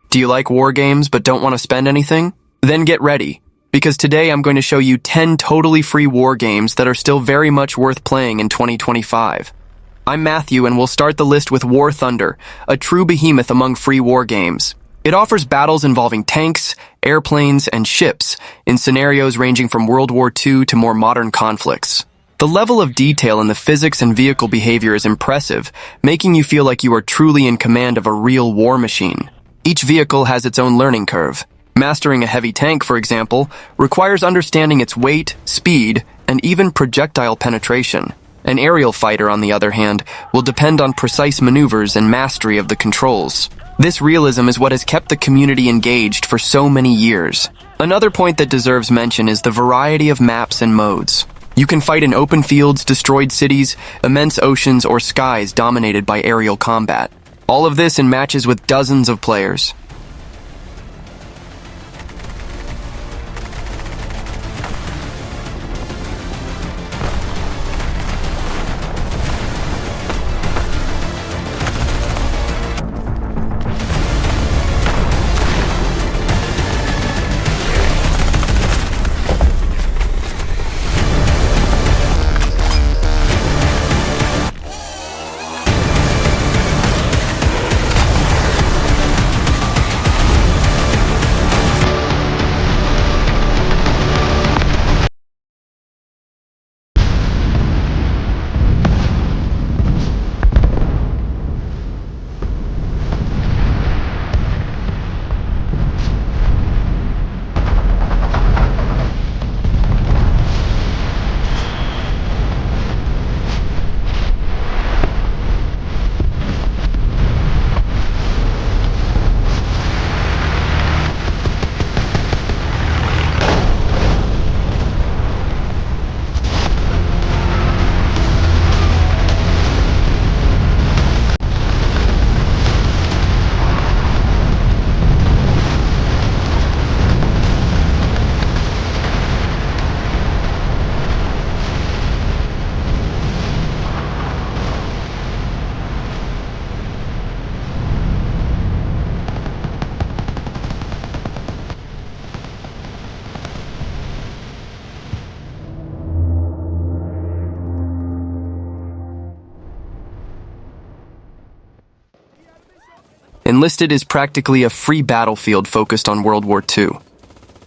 Do you like war games but don't want to spend anything? Then get ready, because today I'm going to show you 10 totally free war games that are still very much worth playing in 2025. I'm Matthew, and we'll start the list with War Thunder, a true behemoth among free war games. It offers battles involving tanks, airplanes, and ships in scenarios ranging from World War II to more modern conflicts. The level of detail in the physics and vehicle behavior is impressive, making you feel like you are truly in command of a real war machine. Each vehicle has its own learning curve. Mastering a heavy tank, for example, requires understanding its weight, speed, and even projectile penetration. An aerial fighter, on the other hand, will depend on precise maneuvers and mastery of the controls. This realism is what has kept the community engaged for so many years. Another point that deserves mention is the variety of maps and modes. You can fight in open fields, destroyed cities, immense oceans, or skies dominated by aerial combat. All of this in matches with dozens of players. Enlisted is practically a free battlefield focused on World War II.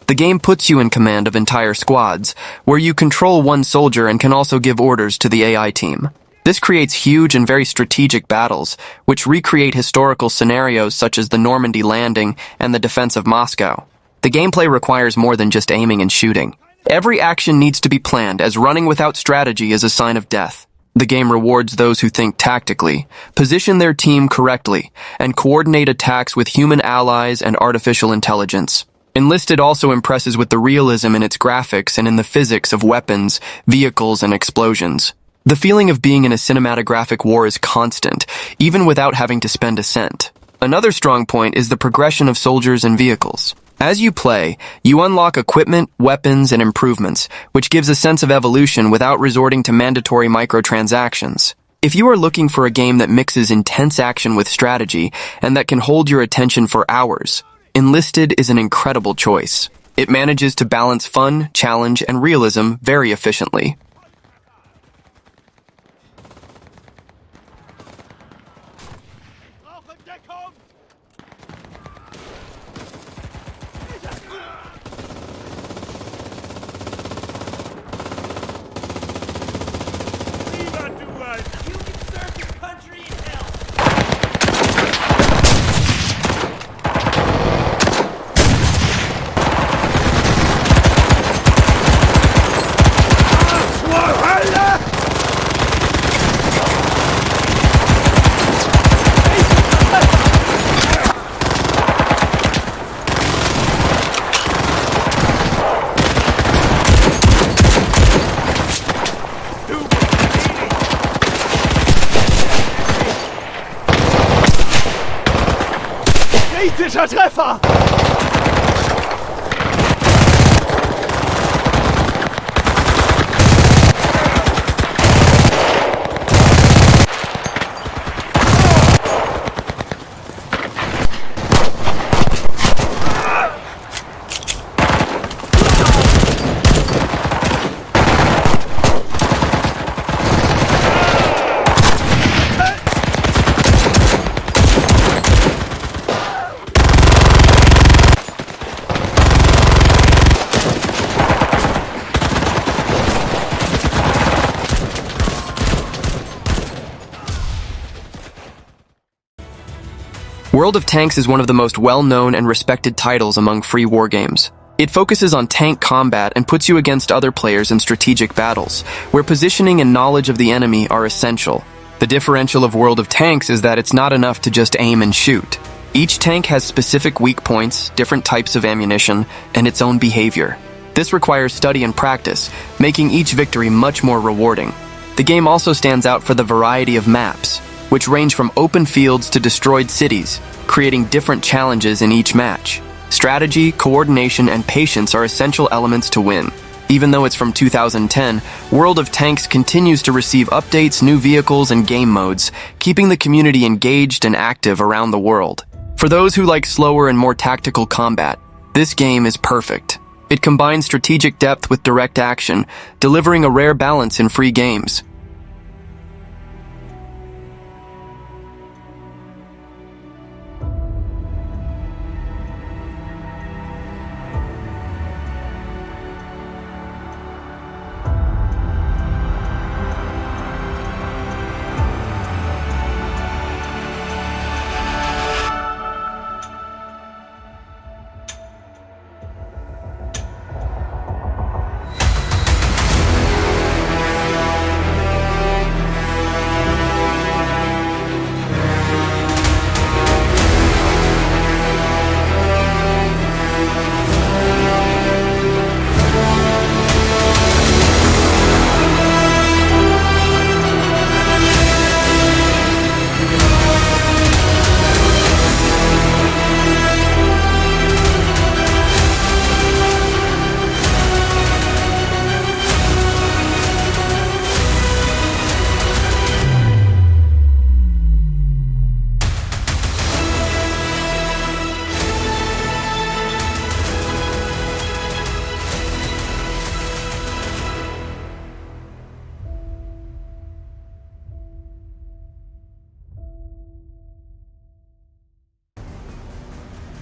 The game puts you in command of entire squads, where you control one soldier and can also give orders to the AI team. This creates huge and very strategic battles, which recreate historical scenarios such as the Normandy landing and the defense of Moscow. The gameplay requires more than just aiming and shooting. Every action needs to be planned, as running without strategy is a sign of death. The game rewards those who think tactically, position their team correctly, and coordinate attacks with human allies and artificial intelligence. Enlisted also impresses with the realism in its graphics and in the physics of weapons, vehicles, and explosions. The feeling of being in a cinematographic war is constant, even without having to spend a cent. Another strong point is the progression of soldiers and vehicles. As you play, you unlock equipment, weapons, and improvements, which gives a sense of evolution without resorting to mandatory microtransactions. If you are looking for a game that mixes intense action with strategy and that can hold your attention for hours, Enlisted is an incredible choice. It manages to balance fun, challenge, and realism very efficiently. Kritischer Treffer! World of Tanks is one of the most well-known and respected titles among free war games. It focuses on tank combat and puts you against other players in strategic battles, where positioning and knowledge of the enemy are essential. The differential of World of Tanks is that it's not enough to just aim and shoot. Each tank has specific weak points, different types of ammunition, and its own behavior. This requires study and practice, making each victory much more rewarding. The game also stands out for the variety of maps, which range from open fields to destroyed cities, creating different challenges in each match. Strategy, coordination, and patience are essential elements to win. Even though it's from 2010, World of Tanks continues to receive updates, new vehicles, and game modes, keeping the community engaged and active around the world. For those who like slower and more tactical combat, this game is perfect. It combines strategic depth with direct action, delivering a rare balance in free games.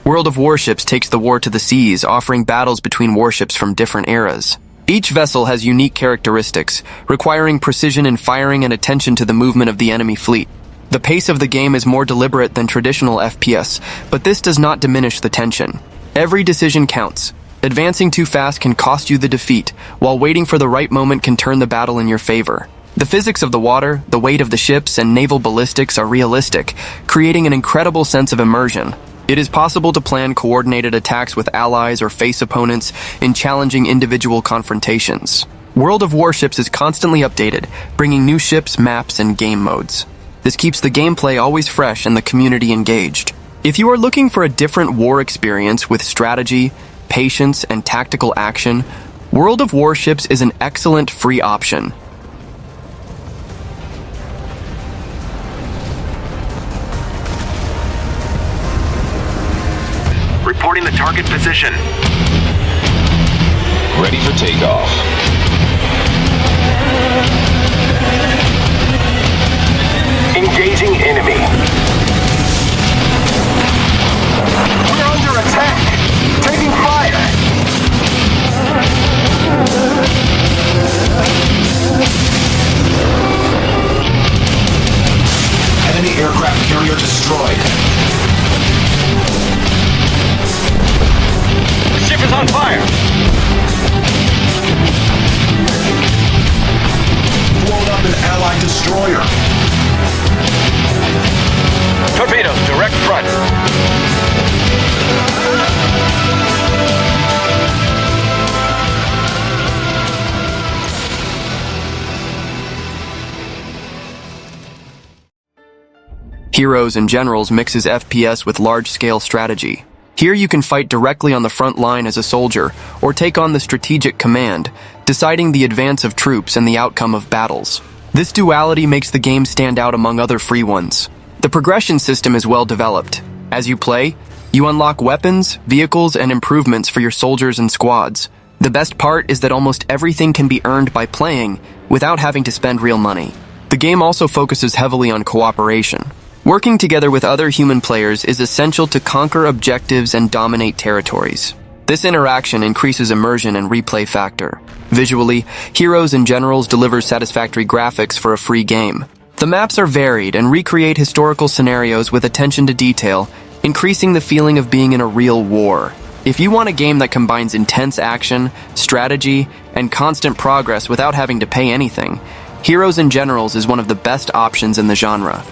World of Warships takes the war to the seas, offering battles between warships from different eras. Each vessel has unique characteristics, requiring precision in firing and attention to the movement of the enemy fleet. The pace of the game is more deliberate than traditional FPS, but this does not diminish the tension. Every decision counts. Advancing too fast can cost you the defeat, while waiting for the right moment can turn the battle in your favor. The physics of the water, the weight of the ships, and naval ballistics are realistic, creating an incredible sense of immersion. It is possible to plan coordinated attacks with allies or face opponents in challenging individual confrontations. World of Warships is constantly updated, bringing new ships, maps, and game modes. This keeps the gameplay always fresh and the community engaged. If you are looking for a different war experience with strategy, patience, and tactical action, World of Warships is an excellent free option. Reporting the target position. Ready for takeoff. Engaging enemy. We're under attack! Taking fire! Enemy aircraft carrier destroyed. The ship is on fire. Blown up an Allied destroyer. Torpedoes, direct front. Heroes and Generals mixes FPS with large-scale strategy. Here you can fight directly on the front line as a soldier, or take on the strategic command, deciding the advance of troops and the outcome of battles. This duality makes the game stand out among other free ones. The progression system is well developed. As you play, you unlock weapons, vehicles, and improvements for your soldiers and squads. The best part is that almost everything can be earned by playing, without having to spend real money. The game also focuses heavily on cooperation. Working together with other human players is essential to conquer objectives and dominate territories. This interaction increases immersion and replay factor. Visually, Heroes and Generals delivers satisfactory graphics for a free game. The maps are varied and recreate historical scenarios with attention to detail, increasing the feeling of being in a real war. If you want a game that combines intense action, strategy, and constant progress without having to pay anything, Heroes and Generals is one of the best options in the genre.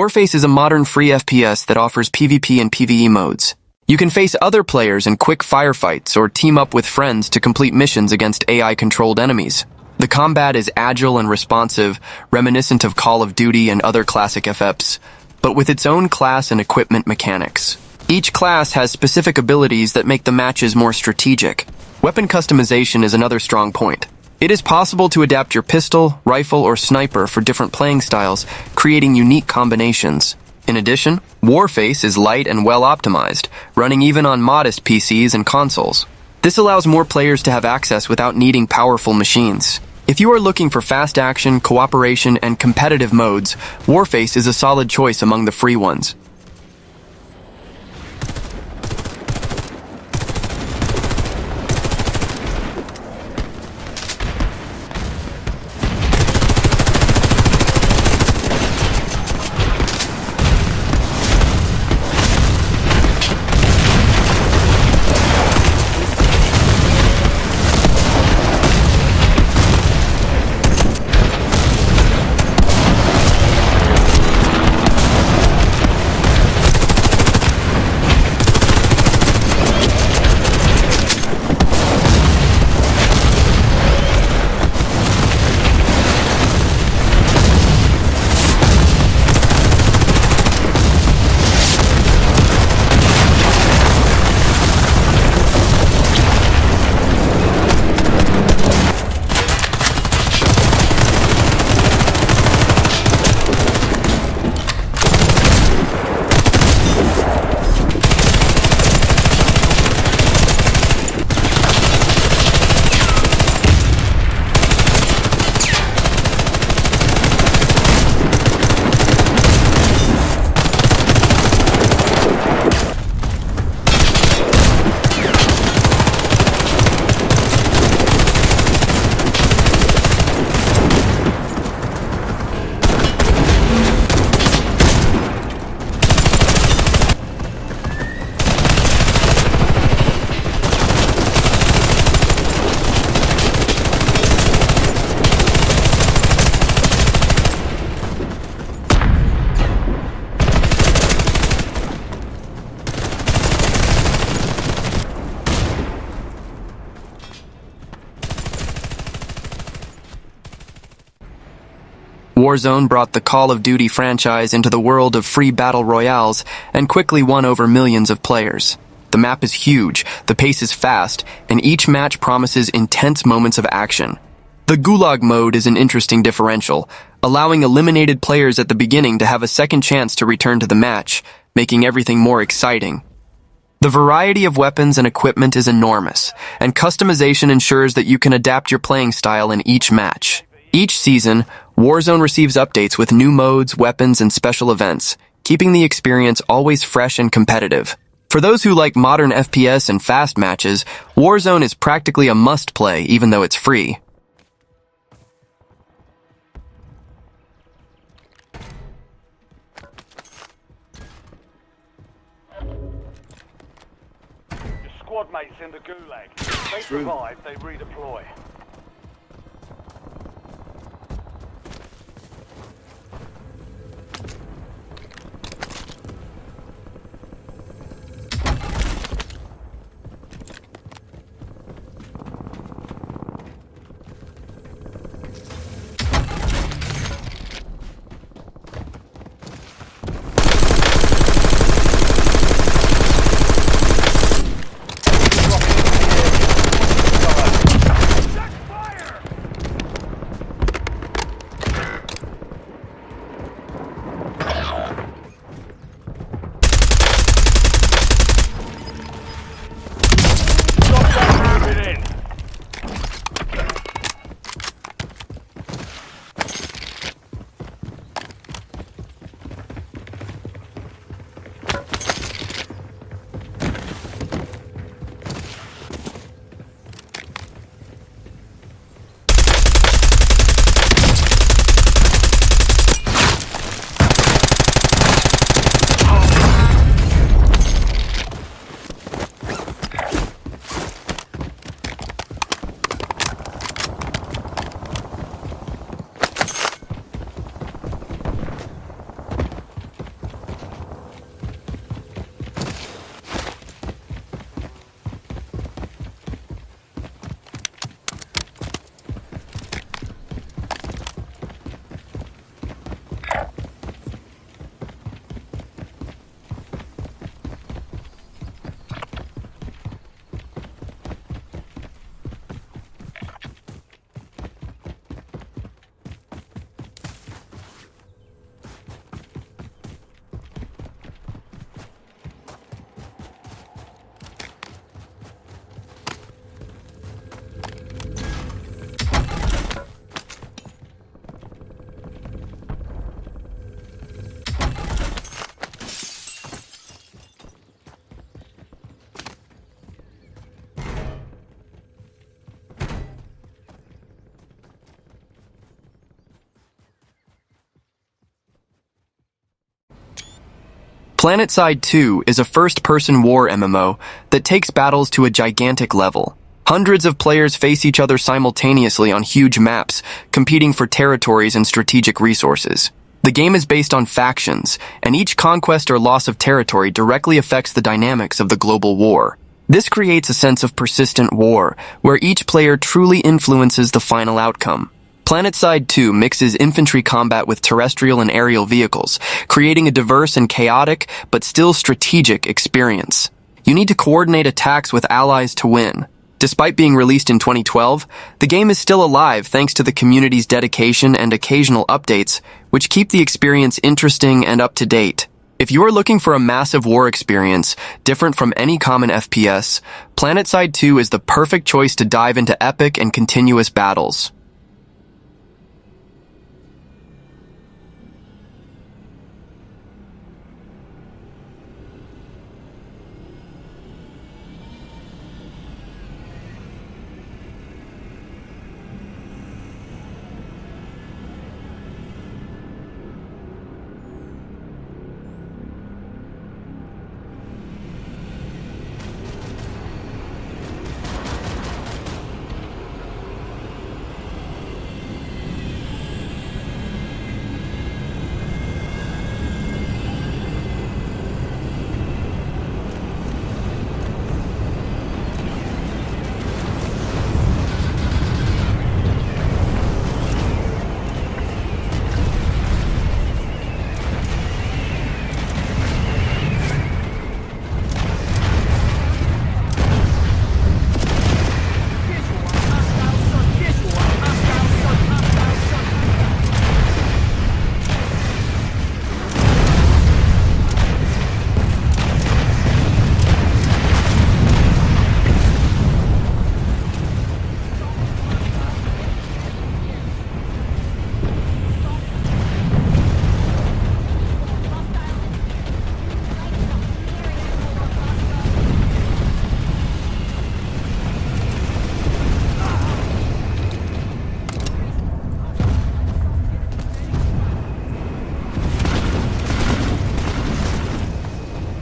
Warface is a modern free FPS that offers PvP and PvE modes. You can face other players in quick firefights or team up with friends to complete missions against AI-controlled enemies. The combat is agile and responsive, reminiscent of Call of Duty and other classic FFs, but with its own class and equipment mechanics. Each class has specific abilities that make the matches more strategic. Weapon customization is another strong point. It is possible to adapt your pistol, rifle, or sniper for different playing styles, creating unique combinations. In addition, Warface is light and well optimized, running even on modest PCs and consoles. This allows more players to have access without needing powerful machines. If you are looking for fast action, cooperation, and competitive modes, Warface is a solid choice among the free ones. Warzone brought the Call of Duty franchise into the world of free battle royales and quickly won over millions of players. The map is huge, the pace is fast, and each match promises intense moments of action. The Gulag mode is an interesting differential, allowing eliminated players at the beginning to have a second chance to return to the match, making everything more exciting. The variety of weapons and equipment is enormous, and customization ensures that you can adapt your playing style in each match. Each season, Warzone receives updates with new modes, weapons, and special events, keeping the experience always fresh and competitive. For those who like modern FPS and fast matches, Warzone is practically a must-play even though it's free. Your squad mates in the Gulag. If they survive, they redeploy. Planetside 2 is a first-person war MMO that takes battles to a gigantic level. Hundreds of players face each other simultaneously on huge maps, competing for territories and strategic resources. The game is based on factions, and each conquest or loss of territory directly affects the dynamics of the global war. This creates a sense of persistent war, where each player truly influences the final outcome. Planetside 2 mixes infantry combat with terrestrial and aerial vehicles, creating a diverse and chaotic, but still strategic experience. You need to coordinate attacks with allies to win. Despite being released in 2012, the game is still alive thanks to the community's dedication and occasional updates, which keep the experience interesting and up to date. If you are looking for a massive war experience, different from any common FPS, Planetside 2 is the perfect choice to dive into epic and continuous battles.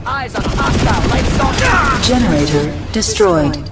Eyes on hostile, lights on. Generator destroyed.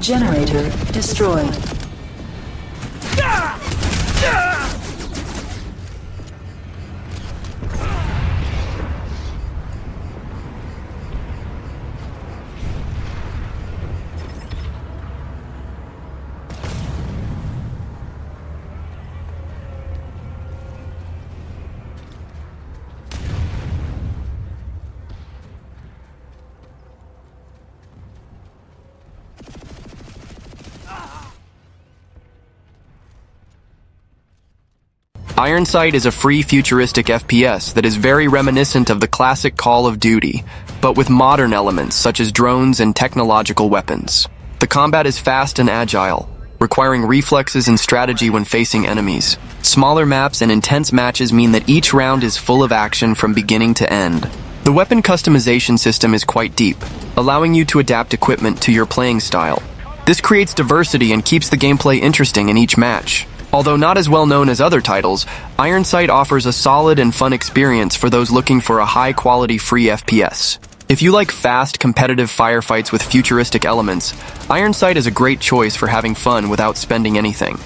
Generator destroyed. Ironsight is a free futuristic FPS that is very reminiscent of the classic Call of Duty, but with modern elements such as drones and technological weapons. The combat is fast and agile, requiring reflexes and strategy when facing enemies. Smaller maps and intense matches mean that each round is full of action from beginning to end. The weapon customization system is quite deep, allowing you to adapt equipment to your playing style. This creates diversity and keeps the gameplay interesting in each match. Although not as well known as other titles, Ironsight offers a solid and fun experience for those looking for a high-quality free FPS. If you like fast, competitive firefights with futuristic elements, Ironsight is a great choice for having fun without spending anything.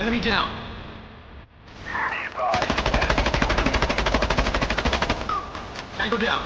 Enemy down. Tango down.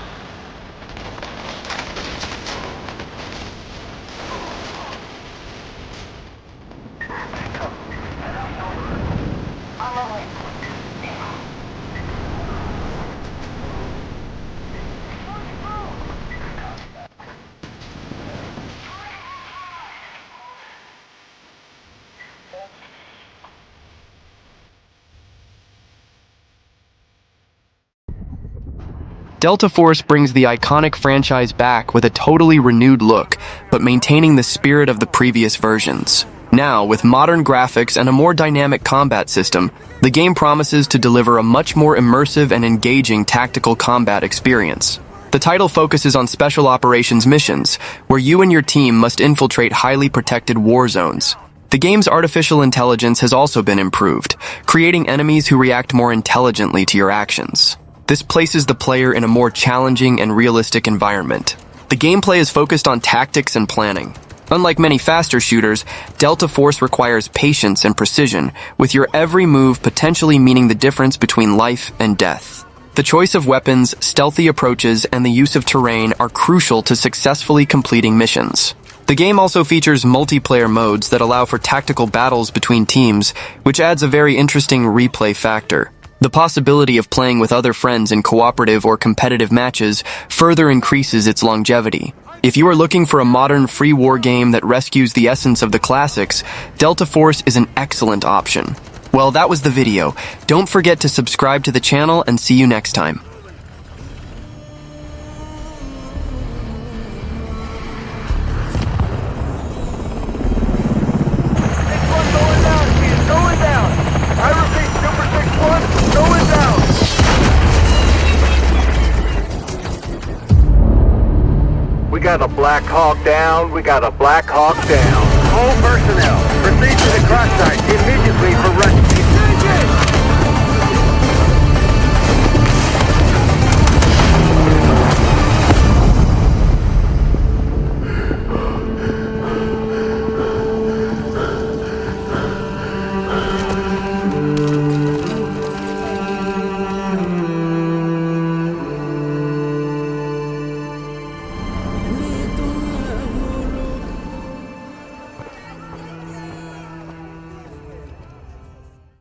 Delta Force brings the iconic franchise back with a totally renewed look, but maintaining the spirit of the previous versions. Now, with modern graphics and a more dynamic combat system, the game promises to deliver a much more immersive and engaging tactical combat experience. The title focuses on special operations missions, where you and your team must infiltrate highly protected war zones. The game's artificial intelligence has also been improved, creating enemies who react more intelligently to your actions. This places the player in a more challenging and realistic environment. The gameplay is focused on tactics and planning. Unlike many faster shooters, Delta Force requires patience and precision, with your every move potentially meaning the difference between life and death. The choice of weapons, stealthy approaches, and the use of terrain are crucial to successfully completing missions. The game also features multiplayer modes that allow for tactical battles between teams, which adds a very interesting replay factor. The possibility of playing with other friends in cooperative or competitive matches further increases its longevity. If you are looking for a modern free war game that rescues the essence of the classics, Delta Force is an excellent option. Well, that was the video. Don't forget to subscribe to the channel and see you next time. We got a Black Hawk down. We got a Black Hawk down. All personnel, proceed to the crash site immediately for rescue.